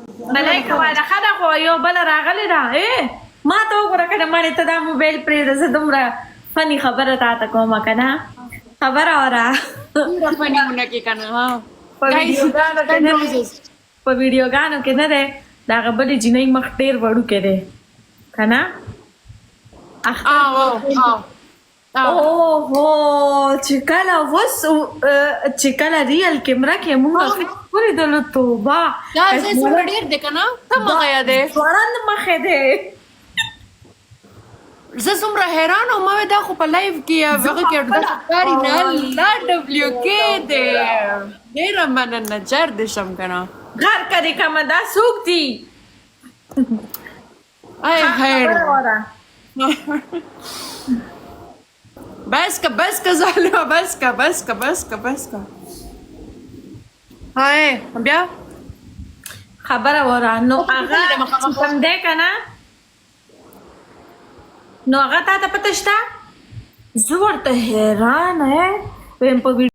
ملایکه واده خدا خو یو بل راغلی دا ما ته وګوره کنه مړې ته دا موبایل پرې زه دومره فني خبره تا ته کوم کنه خبره اورا فنیونه کې کنه ها په ویډیوګانو کې نه ده دا غبلې جنۍ مخ ډېر وړو کې ده کنه اوه چې کله وس چې کله ریل کیمرا کې موږ پوری دلو توبه دا زه څومره ډېر ده کنه ته مخه یادې ورند مخه ده زه څومره حیران وم ما دا خو په لایف کې هغه کې دا کاری نه الله ډبلیو کې ده ډېره مننه جر دې شم کنه غر کړي کوم دا سوق دي آی خیر بس کا زالو بس کا هاي بیا خبره وره نو هغه کوم ده کنه نو هغه ته پته شته زه ورته حیران ویم په